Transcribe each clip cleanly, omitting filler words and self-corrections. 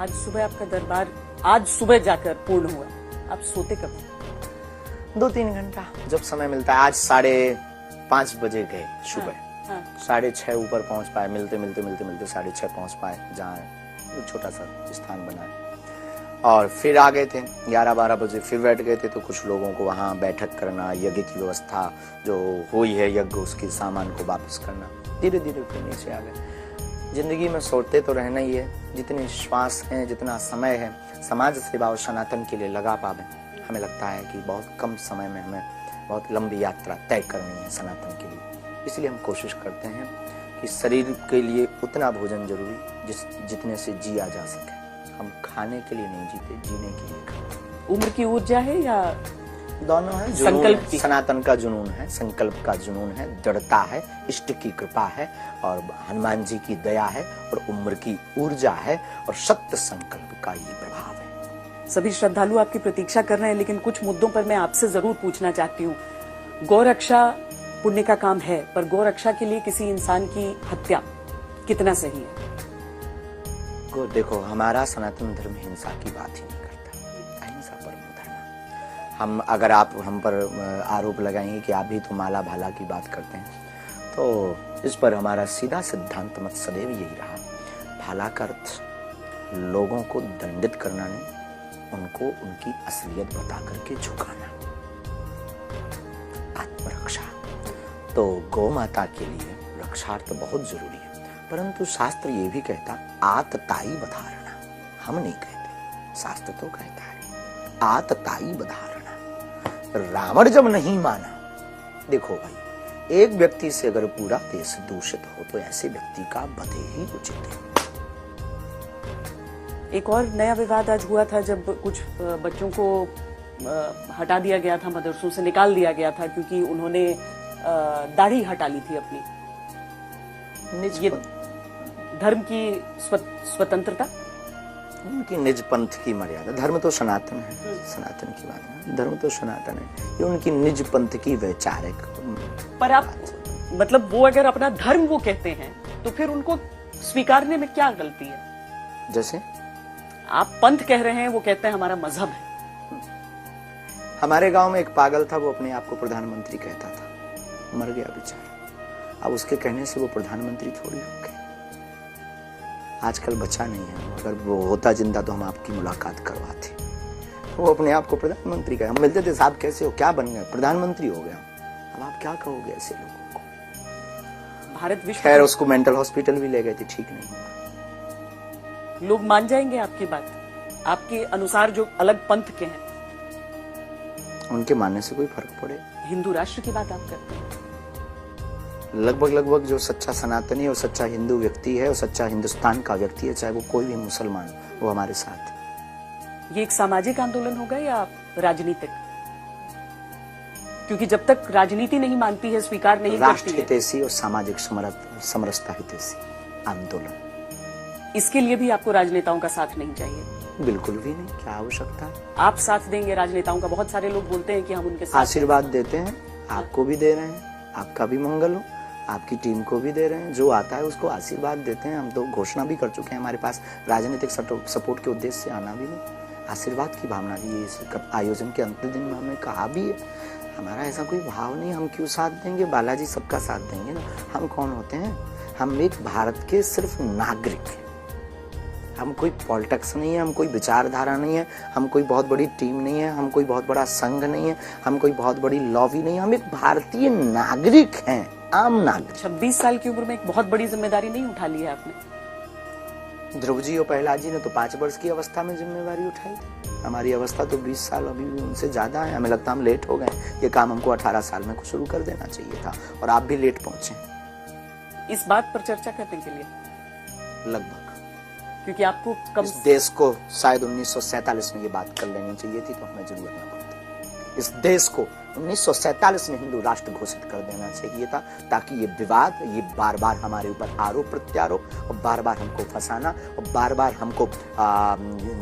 आज सुबह आपका दरबार आज सुबह जाकर पूर्ण हुआ, आप सोते कब? 2-3 घंटा जब समय मिलता है। आज 5:30 बजे गए सुबह। 6:30 ऊपर पहुंच पाए, मिलते 6:30 पहुंच पाए जहाँ छोटा सा स्थान बना है। और फिर आ गए थे 11-12 बजे, फिर बैठ गए थे। तो कुछ लोगों को वहाँ बैठक करना, यज्ञ की व्यवस्था जो हुई है यज्ञ उसके सामान को वापस करना, धीरे धीरे फिर नीचे आ गए। जिंदगी में सोते तो रहना ही है, जितने श्वास हैं जितना समय है समाज सेवा और सनातन के लिए लगा पावे। हमें लगता है कि बहुत कम समय में हमें बहुत लंबी यात्रा तय करनी है सनातन के लिए, इसलिए हम कोशिश करते हैं कि शरीर के लिए उतना भोजन जरूरी जितने से जिया जा सके। हम खाने के लिए नहीं जीते, जीने के लिए खाते। उम्र की ऊर्जा है या दोनों है, संकल्प की? सनातन का जुनून है, संकल्प का जुनून है, दृढ़ता है, इष्ट की कृपा है और हनुमान जी की दया है और उम्र की ऊर्जा है और सत्य संकल्प का ये प्रभाव है। सभी श्रद्धालु आपकी प्रतीक्षा कर रहे हैं, लेकिन कुछ मुद्दों पर मैं आपसे जरूर पूछना चाहती हूँ। गौरक्षा पुण्य का काम है, पर गौरक्षा के लिए किसी इंसान की हत्या कितना सही है? देखो, हमारा सनातन धर्म हिंसा की बात ही नहीं करता, अहिंसा परमो धर्मः। हम अगर आप हम पर आरोप लगाएंगे कि आप भी तो माला भाला की बात करते हैं, तो इस पर हमारा सीधा सिद्धांत मत सदैव यही रहा, भाला का अर्थ लोगों को दंडित करना नहीं, उनको उनकी असलियत बता करके झुकाना, आत्मरक्षा। तो गौ माता के लिए रक्षार्थ बहुत जरूरी है, परंतु शास्त्र ये भी कहता आतताई बधारणा। हम नहीं कहते, शास्त्र तो कहता है आतताई बधारणा। रावण जब नहीं माना, देखो भाई, एक व्यक्ति से अगर पूरा देश दूषित हो तो ऐसे व्यक्ति का वध ही उचित है। एक और नया विवाद आज हुआ था जब कुछ बच्चों को हटा दिया गया था, मदरसों से निकाल दिया गया था क्योंकि उन्होंने दाढ़ी हटा ली थी अपनी। ये धर्म की स्वतंत्रता, उनकी निज पंथ की मर्यादा। धर्म तो सनातन है, सनातन की बात है, धर्म तो सनातन है, ये उनकी निज पंथ की वैचारिक। पर आप मतलब वो अगर अपना धर्म वो कहते हैं तो फिर उनको स्वीकारने में क्या गलती है? जैसे आप पंथ कह रहे हैं, वो कहते हैं हमारा मजहब है। हमारे गांव में एक पागल था, वो अपने आप को प्रधानमंत्री कहता था, मर गया बेचारा। अब उसके कहने से वो प्रधानमंत्री थोड़ी हो गए। आजकल बचा नहीं है, अगर वो होता जिंदा तो हम आपकी मुलाकात करवाते। वो अपने आप को प्रधानमंत्री कहे, हम मिलते थे, साहब कैसे हो, क्या बन गए, प्रधानमंत्री हो गया। अब आप क्या कहोगे ऐसे लोगों को? भारत विश्व, खैर उसको मेंटल हॉस्पिटल भी ले गए थे, ठीक नहीं हुआ। लोग मान जाएंगे आपकी बात, आपके अनुसार जो अलग पंथ के हैं? उनके मानने से कोई फर्क पड़े? हिंदू राष्ट्र की बात आप करते हैं। लगभग जो सच्चा सनातनी और सच्चा हिंदू व्यक्ति है और सच्चा हिंदुस्तान का व्यक्ति है, चाहे वो कोई भी मुसलमान, वो हमारे साथ है। ये एक सामाजिक आंदोलन होगा या राजनीतिक? क्योंकि जब तक राजनीति नहीं मानती है, स्वीकार नहीं करती है, राष्ट्र हितैषी और सामाजिक समरसता हितैषी आंदोलन। इसके लिए भी आपको राजनेताओं का साथ नहीं चाहिए? बिल्कुल भी नहीं, क्या आवश्यकता है? आप साथ देंगे राजनेताओं का? बहुत सारे लोग बोलते हैं कि हम उनके साथ आशीर्वाद देते हैं, आपको भी दे रहे हैं, आपका भी मंगल हो, आपकी टीम को भी दे रहे हैं, जो आता है उसको आशीर्वाद देते हैं। हम तो घोषणा भी कर चुके हैं, हमारे पास राजनीतिक सपोर्ट के उद्देश्य से आना भी नहीं, आशीर्वाद की भावना भी है। इस आयोजन के अंतिम दिन में हमने कहा भी है, हमारा ऐसा कोई भाव नहीं, हम क्यों साथ देंगे, बालाजी सबका साथ देंगे ना। हम कौन होते हैं? हम एक भारत के सिर्फ नागरिक हैं, हम कोई पॉलिटिक्स नहीं है, हम कोई विचारधारा नहीं है, हम कोई बहुत बड़ी टीम नहीं है, हम कोई बहुत बड़ा संघ नहीं है, हम कोई बहुत बड़ी लॉबी नहीं है, हम एक भारतीय नागरिक हैं, आम नागरिक। 26 साल की उम्र में एक बहुत बड़ी जिम्मेदारी नहीं उठा ली है आपने? ध्रुव जी और प्रहलाद जी ने तो 5 वर्ष की अवस्था में जिम्मेवारी उठाई थी, हमारी अवस्था तो 20 साल अभी भी उनसे ज्यादा है। हमें लगता है हम लेट हो गए, ये काम हमको 18 साल में शुरू कर देना चाहिए था और आप भी लेट पहुंचे। इस बात पर चर्चा करने के लिए लगभग, क्योंकि आपको कम, इस देश को शायद 1947 में ये बात कर लेनी चाहिए थी, तो हमें जरूरत न पड़ती। इस देश को 1947 में हिंदू राष्ट्र घोषित कर देना चाहिए था, ताकि ये विवाद, ये बार बार हमारे ऊपर आरोप प्रत्यारोप और बार बार हमको फंसाना और बार बार हमको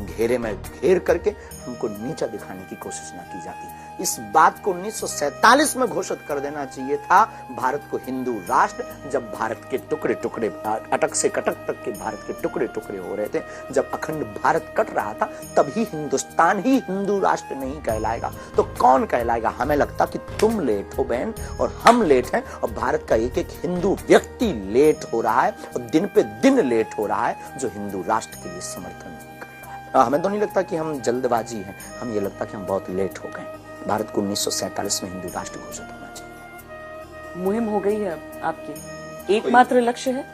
घेरे में घेर करके हमको नीचा दिखाने की कोशिश ना की जाती। इस बात को 1947 में घोषित कर देना चाहिए था भारत को हिंदू राष्ट्र, जब भारत के टुकड़े टुकड़े, अटक से कटक तक के भारत के टुकड़े टुकड़े हो रहे थे, जब अखंड भारत कट रहा था, तभी हिंदुस्तान ही हिंदू राष्ट्र नहीं कहलाएगा तो कौन कहलाएगा। हमें लगता कि तुम लेट हो बहन और हम लेट हैं, और भारत का एक एक हिंदू व्यक्ति लेट हो रहा है और दिन पे दिन लेट हो रहा है, जो हिंदू राष्ट्र के लिए समर्थन नहीं कर रहा है। हमें तो नहीं लगता कि हम जल्दबाजी हैं, हम ये लगता कि हम बहुत लेट हो गए। भारत को 1947 में हिंदू राष्ट्र घोषित होना चाहिए। मुहिम हो गई है आपकी, एकमात्र लक्ष्य है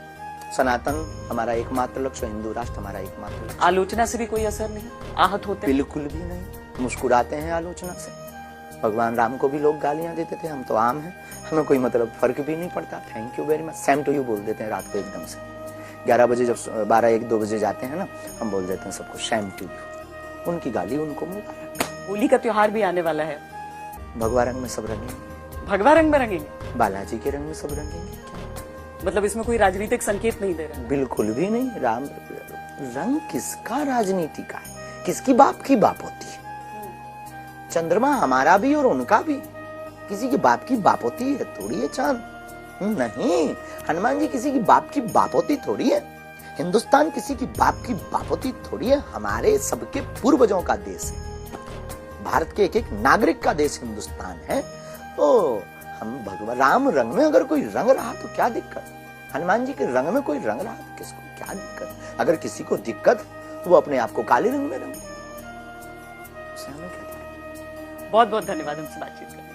सनातन, हमारा एकमात्र लक्ष्य, हिंदू राष्ट्र हमारा एकमात्र लक्ष्य। आलोचना से भी कोई असर नहीं, आहत होते? बिल्कुल भी नहीं, मुस्कुराते हैं आलोचना से। भगवान राम को भी लोग गालियां देते थे, हम तो आम हैं, हमें कोई मतलब फर्क भी नहीं पड़ता। Thank you very much, same to you बोल देते हैं रात को एकदम से 11 बजे, जब 12-1-2 बजे जाते हैं ना, हम बोल देते हैं सबको सेम टू यू। उनकी गाली उनको मुबारक। होली का त्योहार भी आने वाला है, भगवा रंग में सब रंगेंगे। भगवा रंग में रंगेंगे? बालाजी के रंग में सब रंगेंगे। मतलब इसमें कोई राजनीतिक संकेत नहीं दे रहा? बिल्कुल भी नहीं। राम रंग किसका राजनीति का है, किसकी बाप की बाप होती है। चंद्रमा हमारा भी और उनका भी, किसी की बाप की बाप होती है थोड़ी है चांद? नहीं। हनुमान जी किसी की बाप की बाप होती थोड़ी है। हिंदुस्तान किसी की बाप की बाप होती थोड़ी है। हमारे सबके पूर्वजों का देश है, भारत के एक एक नागरिक का देश हिंदुस्तान है। तो हम भगवान राम रंग में अगर कोई रंग रहा तो क्या दिक्कत, हनुमान जी के रंग में कोई रंग रहा तो किसको क्या दिक्कत। अगर किसी को दिक्कत तो वो अपने आप को काले रंग में रंग ले, उससे हमें क्या दिक्कत। बहुत बहुत धन्यवाद हमसे बातचीत करने।